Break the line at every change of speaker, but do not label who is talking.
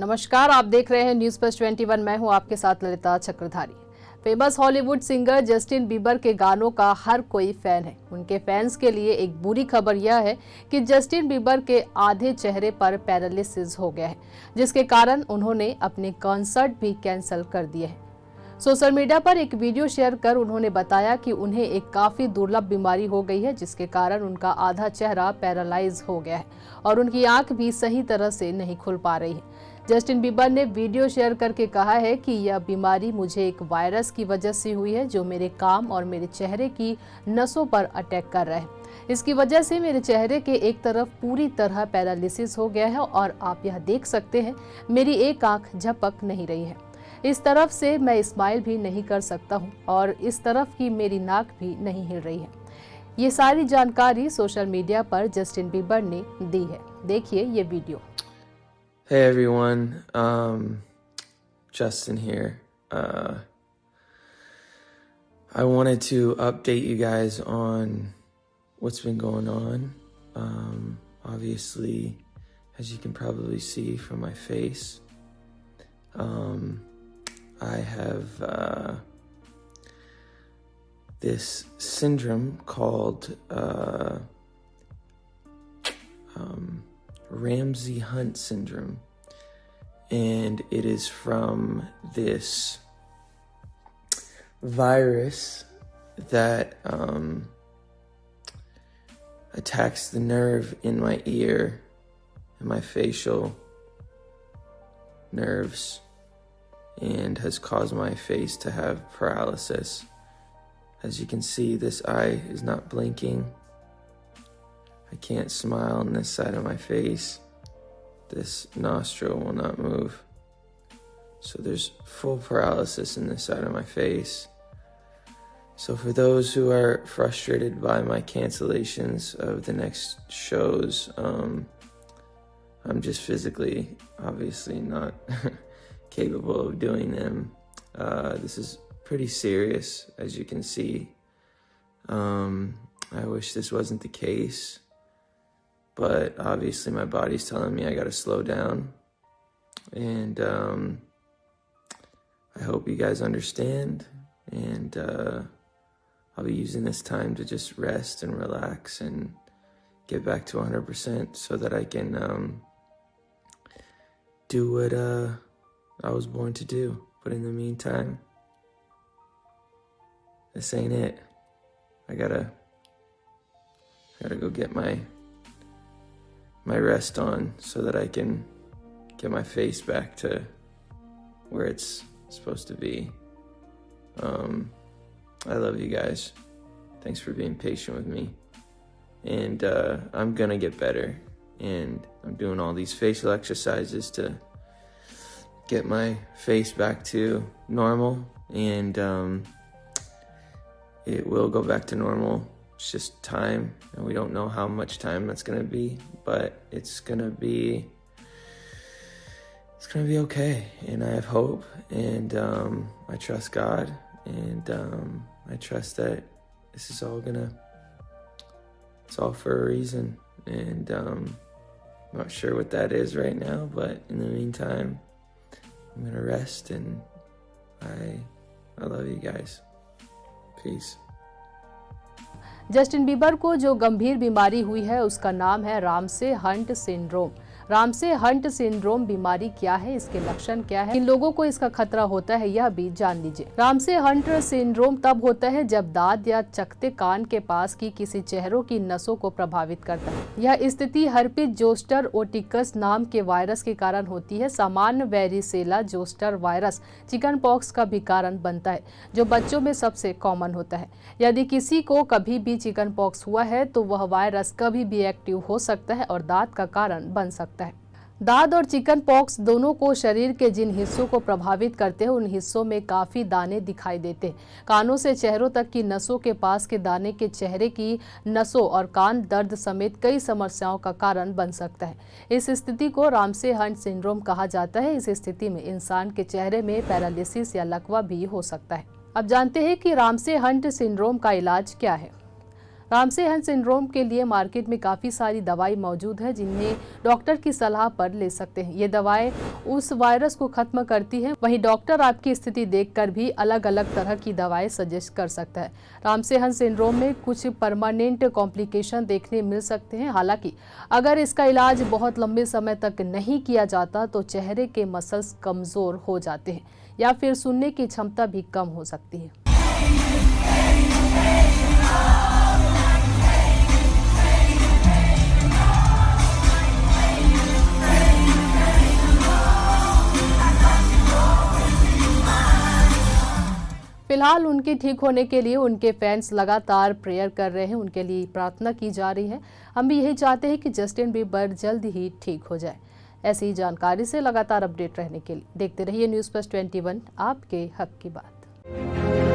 नमस्कार, आप देख रहे हैं न्यूज़ प्लस 21। मैं हूं आपके साथ Lalita Chakradhari. Famous Hollywood singer Justin Bieber के गानों का हर कोई फैन है। उनके फैंस के लिए एक बुरी खबर यह है कि जस्टिन बीबर के आधे चेहरे पर पैरालिसिस हो गया है, जिसके कारण उन्होंने अपने कॉन्सर्ट भी कैंसिल कर दिए हैं। सोशल मीडिया पर एक वीडियो शेयर कर उन्होंने बताया कि उन्हें एक काफी दुर्लभ बीमारी हो गई है, जिसके कारण उनका आधा चेहरा पैरालाइज हो गया है और उनकी आंख भी सही तरह से नहीं खुल पा रही है। जस्टिन बीबर ने वीडियो शेयर करके कहा है कि यह बीमारी मुझे एक वायरस की वजह से हुई है, जो मेरे काम और मेरे चेहरे की नसों पर अटैक कर रहा है। इसकी वजह से मेरे चेहरे के एक तरफ पूरी तरह पैरालिसिस हो गया है और आप यह देख सकते हैं, मेरी एक आंख झपक नहीं रही है। इस तरफ से मैं स्माइल भी नहीं कर सकता हूं और इस तरफ की मेरी नाक भी नहीं हिल रही है। ये सारी जानकारी सोशल मीडिया पर जस्टिन बीबर ने दी है। देखिए ये video.
Hey everyone, Justin here. I wanted to update you guys on what's been going on. Obviously, as you can probably see from my face, I have this syndrome called Ramsay-Hunt syndrome, and it is from this virus that attacks the nerve in my ear and my facial nerves, and has caused my face to have paralysis. As you can see, this eye is not blinking. I can't smile on this side of my face. This nostril will not move. So there's full paralysis in this side of my face. So for those who are frustrated by my cancellations of the next shows, I'm just physically, obviously not capable of doing them. This is pretty serious, as you can see. I wish this wasn't the case, but obviously my body's telling me I gotta slow down, and I hope you guys understand, and I'll be using this time to just rest and relax and get back to 100% so that I can do what I was born to do. But in the meantime, this ain't it. I gotta go get my rest on so that I can get my face back to where it's supposed to be. I love you guys. Thanks for being patient with me. And I'm gonna get better. And I'm doing all these facial exercises to get my face back to normal. And it will go back to normal. It's just time, and we don't know how much time that's gonna be, but it's gonna be okay. And I have hope, and I trust God, and I trust that this is all it's all for a reason. And I'm not sure what that is right now, but in the meantime, I'm gonna rest, and I love you guys. Peace.
Justin Bieber को जो गंभीर बीमारी हुई है उसका नाम है Ramsay Hunt syndrome. Ramsay Hunt syndrome बीमारी क्या है, इसके लक्षण क्या है, इन लोगों को इसका खतरा होता है, यह भी जान लीजिए। रामसे हंट सिंड्रोम तब होता है जब दांत या चकते कान के पास की किसी चेहरों की नसों को प्रभावित करता है। यह स्थिति हर्पिस जोस्टर ओटिकस नाम के वायरस के कारण होती है। सामान्य varicella zoster virus chicken pox का भी कारण बनता है, जो बच्चों में सबसे कॉमन होता है। यदि किसी को कभी भी चिकन पॉक्स हुआ है तो वह वायरस कभी भी एक्टिव हो सकता है और दांत का कारण बन सकता है। दाद और चिकन पॉक्स दोनों को शरीर के जिन हिस्सों को प्रभावित करते हैं उन हिस्सों में काफी दाने दिखाई देते हैं। कानों से चेहरों तक की नसों के पास के दाने के चेहरे की नसों और कान दर्द समेत कई समस्याओं का कारण बन सकता है। इस स्थिति को रामसे हंट सिंड्रोम कहा जाता है। इस स्थिति में इंसान के चेहरे में पैरालिसिस या लकवा भी हो सकता है। अब जानते हैं कि रामसे हंट सिंड्रोम का इलाज क्या है। रामसे हंस सिंड्रोम के लिए मार्केट में काफ़ी सारी दवाई मौजूद है जिन्हें डॉक्टर की सलाह पर ले सकते हैं। ये दवाएं उस वायरस को खत्म करती हैं। वहीं डॉक्टर आपकी स्थिति देखकर भी अलग अलग तरह की दवाएं सजेस्ट कर सकता है। रामसे हंस सिंड्रोम में कुछ परमानेंट कॉम्प्लिकेशन देखने मिल सकते हैं। हालांकि अगर इसका इलाज बहुत लंबे समय तक नहीं किया जाता तो चेहरे के मसल्स कमज़ोर हो जाते हैं या फिर सुनने की क्षमता भी कम हो सकती है। फिलहाल उनके ठीक होने के लिए उनके फैंस लगातार प्रेयर कर रहे हैं, उनके लिए प्रार्थना की जा रही है। हम भी यही चाहते हैं कि जस्टिन बीबर जल्द ही ठीक हो जाए। ऐसी ही जानकारी से लगातार अपडेट रहने के लिए देखते रहिए न्यूज़ प्लस 21, आपके हक की बात।